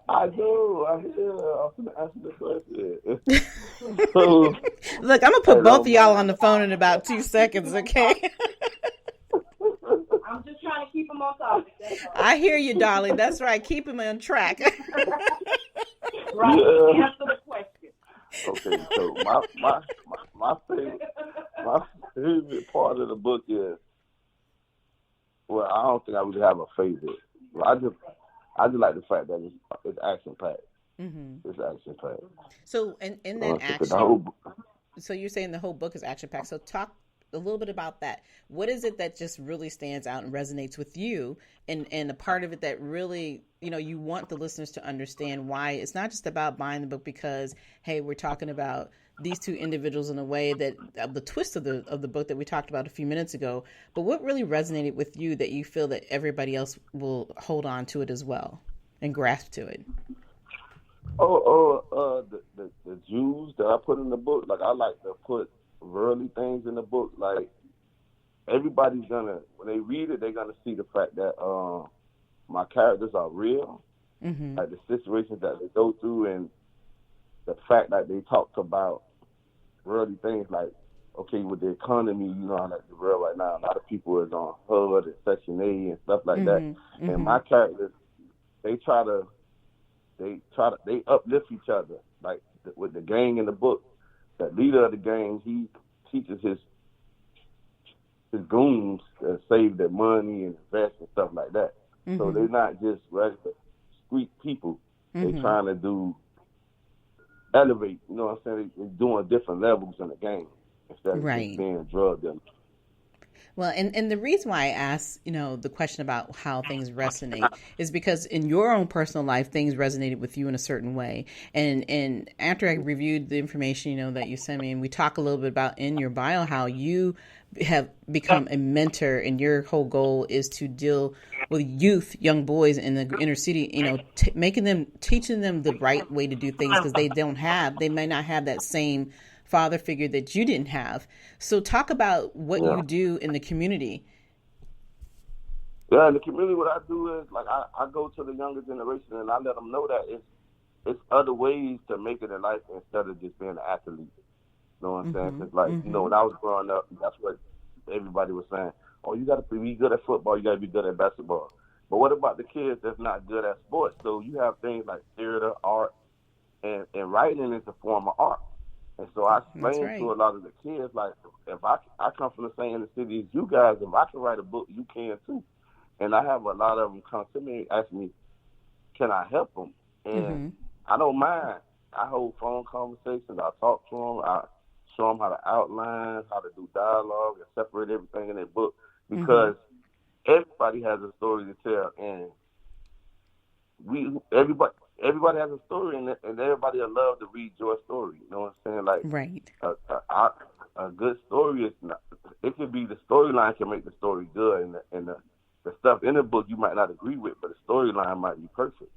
I do. I'm going to answer the question. So, look, I'm going to put both of y'all on the phone in about 2 seconds, okay? I'm just I hear you, darling. That's right. Keep him on track. Right. Yeah. Answer the question. Okay, so my favorite part of the book is, well, I don't think I really have a favorite. Well, I just like the fact that it's action packed. Mm-hmm. It's action packed. So in that action, so you're saying the whole book is action packed. So talk a little bit about that. What is it that just really stands out and resonates with you, and a part of it that really, you want the listeners to understand why it's not just about buying the book because, hey, we're talking about these two individuals in a way that the twist of the book that we talked about a few minutes ago, but what really resonated with you that you feel that everybody else will hold on to it as well and grasp to it? The Jews that I put in the book, like I like to put worldly things in the book. Like everybody's when they read it, they're gonna see the fact that my characters are real, like the situations that they go through, and the fact that they talked about worldly things, like okay, with the economy, like the world right now, a lot of people is on HUD and Section A and stuff like that, and my characters, they uplift each other, like with the gang in the book. The leader of the gang, he teaches his goons to save their money and invest and stuff like that. So they're not just regular street people. They're trying to elevate, you know what I'm saying? They're doing different levels in the game instead of just being drug dealers. Well, and the reason why I asked, the question about how things resonate is because in your own personal life, things resonated with you in a certain way. And after I reviewed the information, that you sent me, and we talk a little bit about in your bio how you have become a mentor, and your whole goal is to deal with young boys in the inner city, teaching them the right way to do things because they may not have that same father figure that you didn't have. So talk about what you do in the community. Yeah, in the community, what I do is like I go to the younger generation and I let them know that it's other ways to make it in life instead of just being an athlete. You know what I'm saying? It's like, when I was growing up, that's what everybody was saying. Oh, you got to be good at football, you got to be good at basketball. But what about the kids that's not good at sports? So you have things like theater, art, and writing is a form of art. And so I explain to a lot of the kids, like, if I come from the same inner city as you guys, if I can write a book, you can too. And I have a lot of them come to me and ask me, can I help them? And I don't mind. I hold phone conversations. I talk to them. I show them how to outline, how to do dialogue, and separate everything in their book. Because everybody has a story to tell. And everybody has a story, and everybody will love to read your story. You know what I'm saying? Like, a good story is not. It could be the storyline can make the story good, and the stuff in the book you might not agree with, but the storyline might be perfect.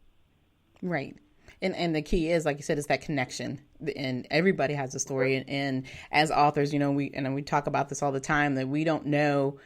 Right. And the key is, like you said, is that connection. And everybody has a story. And as authors, we talk about this all the time, that we don't know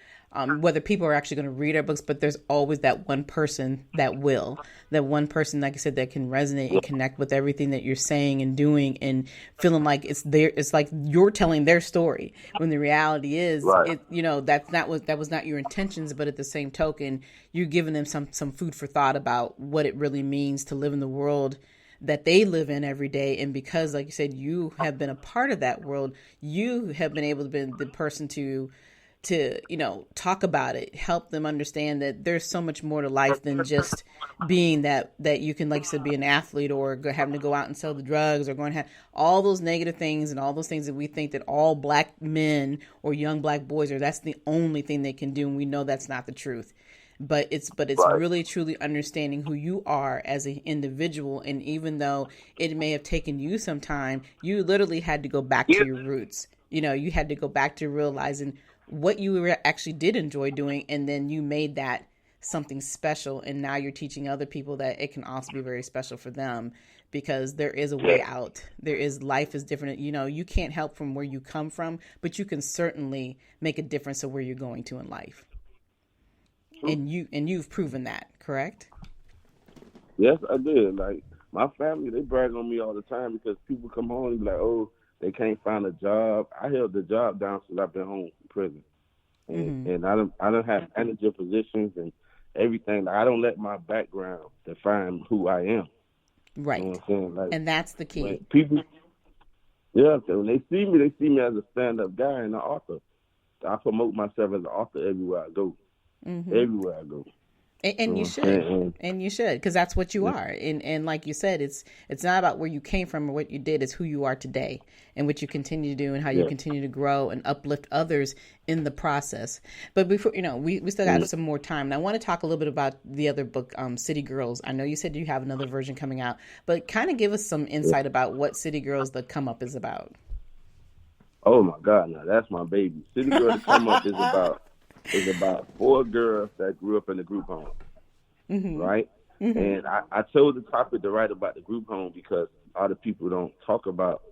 whether people are actually going to read our books, but there's always that one person that will. That one person, like I said, that can resonate and connect with everything that you're saying and doing, and feeling like it's like you're telling their story, when the reality is, that was not your intentions, but at the same token, you're giving them some food for thought about what it really means to live in the world that they live in every day. And because, like you said, you have been a part of that world, you have been able to be the person to talk about it, help them understand that there's so much more to life than just being that you can, like you said, be an athlete or having to go out and sell the drugs or going to have all those negative things and all those things that we think that all black men or young black boys that's the only thing they can do. And we know that's not the truth. But it's really truly understanding who you are as an individual. And even though it may have taken you some time, you literally had to go back to your roots. You had to go back to realizing what you actually did enjoy doing. And then you made that something special. And now you're teaching other people that it can also be very special for them, because there is a way out. Life is different. You can't help from where you come from, but you can certainly make a difference of where you're going to in life. And you've proven that, correct? Yes, I did. Like, my family, they brag on me all the time because people come home and be like, oh, they can't find a job. I held the job down since I've been home from prison. And I don't have manager positions, and everything. I don't let my background define who I am. Right. You know what I'm saying? Like, and that's the key. when people, yeah, so when they see me as a stand-up guy and an author. I promote myself as an author everywhere I go. Mm-hmm. Everywhere I go. And you should, because that's what you are. And like you said, it's not about where you came from or what you did. It's who you are today and what you continue to do and how you continue to grow and uplift others in the process. But before, we still got some more time. And I want to talk a little bit about the other book, City Girls. I know you said you have another version coming out, but kind of give us some insight about what City Girls, the come up, is about. Oh my God, now that's my baby. City Girls, the come up is about 4 girls that grew up in the group home, right? Mm-hmm. And I chose the topic to write about the group home because other people don't talk about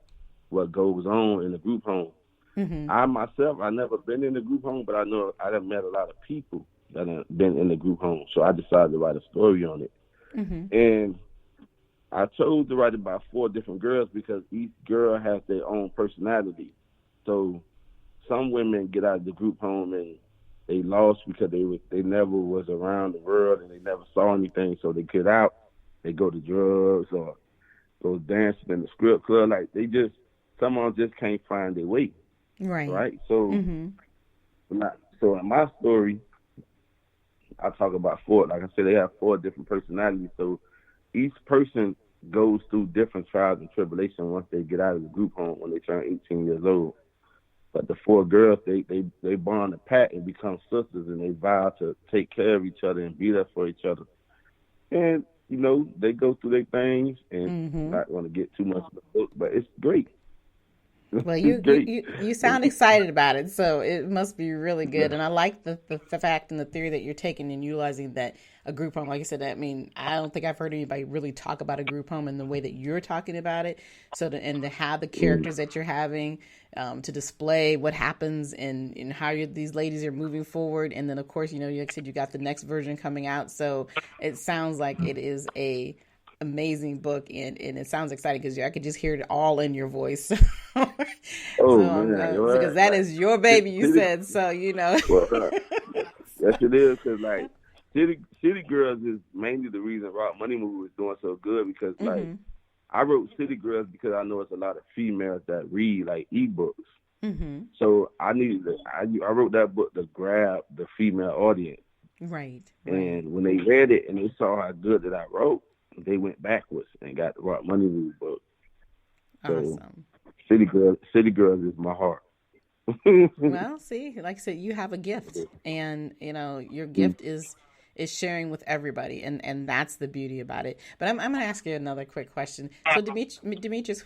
what goes on in the group home. Mm-hmm. I never been in the group home, but I know I have met a lot of people that have been in the group home. So I decided to write a story on it. Mm-hmm. And I chose to write about 4 different girls because each girl has their own personality. So some women get out of the group home and they lost because they never was around the world and they never saw anything. So they get out, they go to drugs or go dancing in the strip club. Like some of them just can't find their way. Right. So, so in my story, I talk about 4. Like I said, they have 4 different personalities. So each person goes through different trials and tribulations once they get out of the group home when they turn 18 years old. But the 4 girls, they bond a pact and become sisters, and they vow to take care of each other and be there for each other. And, they go through their things, and not want to get too much of the book, but it's great. Well, you sound excited about it, so it must be really good. And I like the fact and the theory that you're taking and utilizing that a group home. Like I said, I don't think I've heard anybody really talk about a group home in the way that you're talking about it. So to have the characters that you're having, to display what happens and how these ladies are moving forward. And then, of course, like I said, you got the next version coming out. So it sounds like it is a amazing book, and it sounds exciting because I could just hear it all in your voice. Because that is your baby, you said. So well, yes, it is. Because like City Girls is mainly the reason Rock Money Movie is doing so good because like I wrote City Girls because I know it's a lot of females that read like ebooks. Mm-hmm. So I wrote that book to grab the female audience. Right. And when they read it and they saw how good that I wrote, they went backwards and got the Rock Money Movie book. So, awesome. City Girls is my heart. Well, see, like I said, you have a gift, and your gift is sharing with everybody, and that's the beauty about it. But I'm going to ask you another quick question. So, Demetrius,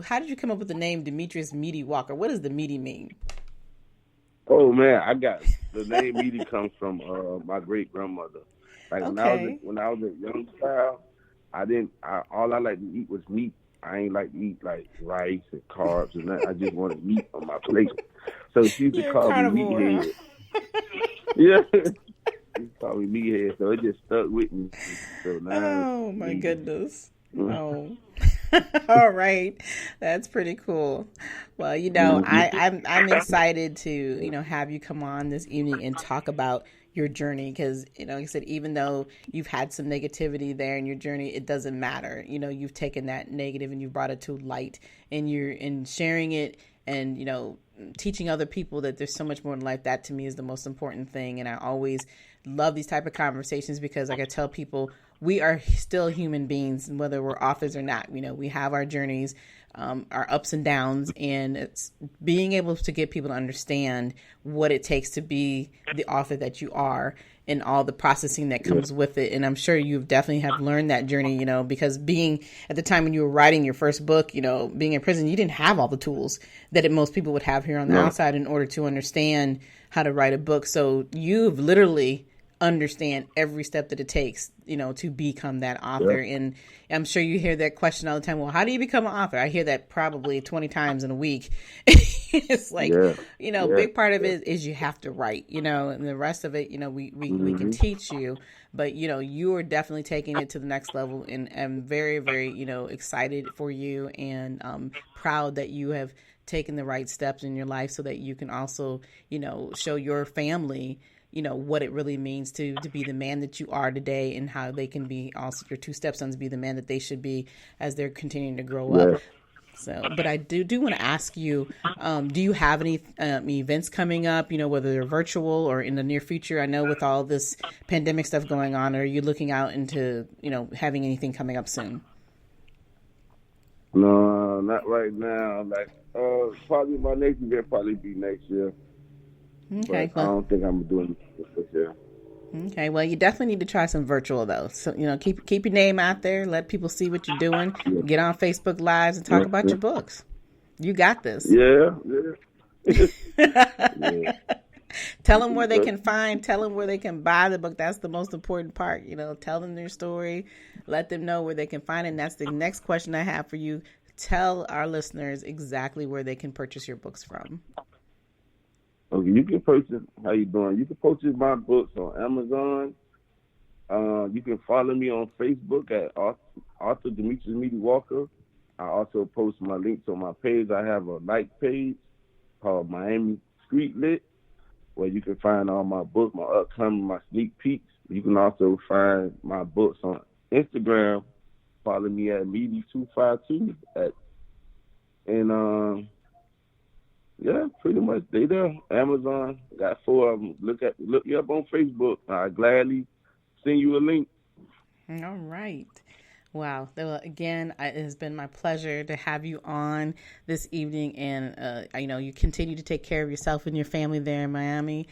how did you come up with the name Demetrius Meaty Walker? What does the meaty mean? Oh man, I got the name Meaty comes from my great grandmother. Like when I was a young child, all I liked to eat was meat. I ain't like to eat like rice and carbs and that. I just wanted meat on my plate. So she used to call me Meathead. Yeah. She called me Meathead, so it just stuck with me. So now oh my goodness. Oh. All right. That's pretty cool. Well, I'm excited to, have you come on this evening and talk about your journey because, like I said, even though you've had some negativity there in your journey, it doesn't matter. You've taken that negative and you've brought it to light and you're in sharing it and, teaching other people that there's so much more in life. That to me is the most important thing. And I always love these type of conversations because like I tell people, we are still human beings, whether we're authors or not. We have our journeys, our ups and downs, and it's being able to get people to understand what it takes to be the author that you are and all the processing that comes with it. And I'm sure you've definitely have learned that journey, because being at the time when you were writing your first book, being in prison, you didn't have all the tools that most people would have here on the outside in order to understand how to write a book. So you've literally understand every step that it takes, to become that author. Yep. And I'm sure you hear that question all the time. Well, how do you become an author? I hear that probably 20 times in a week. It's like, big part of it is you have to write, and the rest of it, we can teach you, but, you are definitely taking it to the next level. And I'm very, very, excited for you and proud that you have taken the right steps in your life so that you can also, show your family what it really means to be the man that you are today, and how they can be also your two stepsons be the man that they should be as they're continuing to grow up. So, but I do want to ask you, do you have any events coming up, whether they're virtual or in the near future? I know with all this pandemic stuff going on, are you looking out into, having anything coming up soon? No, not right now. Probably my next event probably be next year. Okay. But I don't think I'm doing it this year. Okay, well, you definitely need to try some virtual, though. So, keep your name out there. Let people see what you're doing. Get on Facebook Lives and talk about your books. You got this. Yeah. Tell them where they can tell them where they can buy the book. That's the most important part. Tell them their story. Let them know where they can find it. And that's the next question I have for you. Tell our listeners exactly where they can purchase your books from. Okay, you can purchase. How you doing? You can purchase my books on Amazon. You can follow me on Facebook at Author Demetrius Walker. I also post my links on my page. I have a page called Miami Street Lit, where you can find all my books, my upcoming, my sneak peeks. You can also find my books on Instagram. Follow me at Meaty252 yeah, pretty much. They there. Amazon. Got 4 of them. Look me up on Facebook. I gladly send you a link. All right. Wow. Well, again, it has been my pleasure to have you on this evening. And, you continue to take care of yourself and your family there in Miami.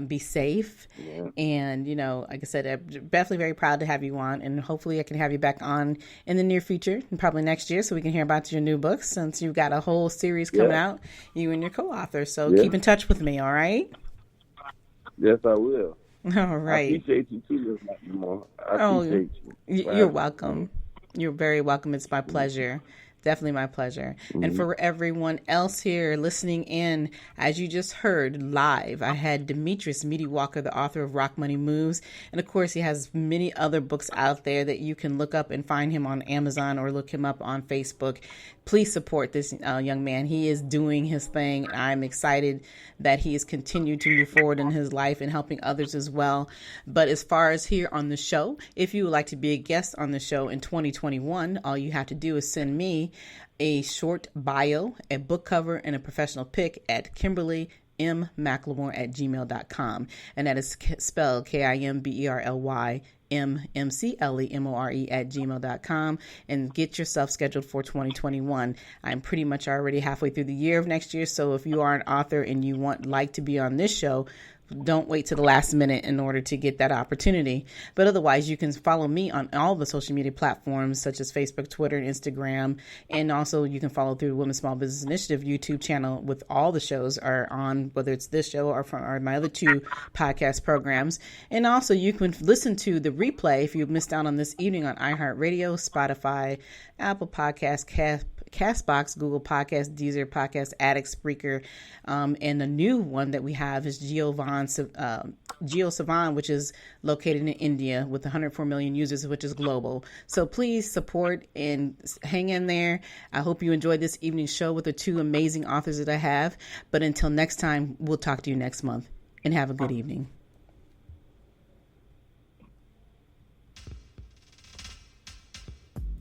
Be safe. Yeah. And, like I said, I'm definitely very proud to have you on. And hopefully I can have you back on in the near future, and probably next year, so we can hear about your new books, since you've got a whole series coming out, you and your co-author. So keep in touch with me, all right? Yes, I will. All right. I appreciate you too, Ms. McLemore. I appreciate you. You're welcome. You're very welcome. It's my pleasure. Definitely my pleasure. Mm-hmm. And for everyone else here listening in, as you just heard live, I had Demetrius Walker, the author of Rock Money Moves. And of course, he has many other books out there that you can look up and find him on Amazon or look him up on Facebook. Please support this young man. He is doing his thing. I'm excited that he has continued to move forward in his life and helping others as well. But as far as here on the show, if you would like to be a guest on the show in 2021, all you have to do is send me a short bio, a book cover, and a professional pic at Kimberly McLemore@gmail.com. And that is spelled KIMBERLYMMCLEMORE@gmail.com, and get yourself scheduled for 2021. I'm pretty much already halfway through the year of next year. So if you are an author and you like to be on this show, don't wait to the last minute in order to get that opportunity. But otherwise, you can follow me on all the social media platforms such as Facebook, Twitter, and Instagram. And also you can follow through the Women's Small Business Initiative YouTube channel with all the shows are on, whether it's this show or my other 2 podcast programs. And also you can listen to the replay if you missed out on this evening on iHeartRadio, Spotify, Apple Podcasts, Castbox, Google Podcasts, Deezer Podcast Addict, Spreaker, and the new one that we have is GeoSavan, which is located in India with 104 million users, which is global. So please support and hang in there. I hope you enjoyed this evening's show with the 2 amazing authors that I have. But until next time, we'll talk to you next month, and have a good evening.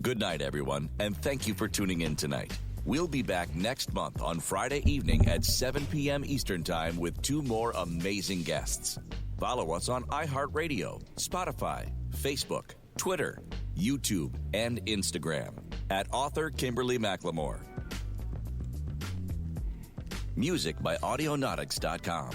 Good night, everyone, and thank you for tuning in tonight. We'll be back next month on Friday evening at 7 p.m. Eastern Time with 2 more amazing guests. Follow us on iHeartRadio, Spotify, Facebook, Twitter, YouTube, and Instagram at Author Kimberly McLemore. Music by Audionautics.com.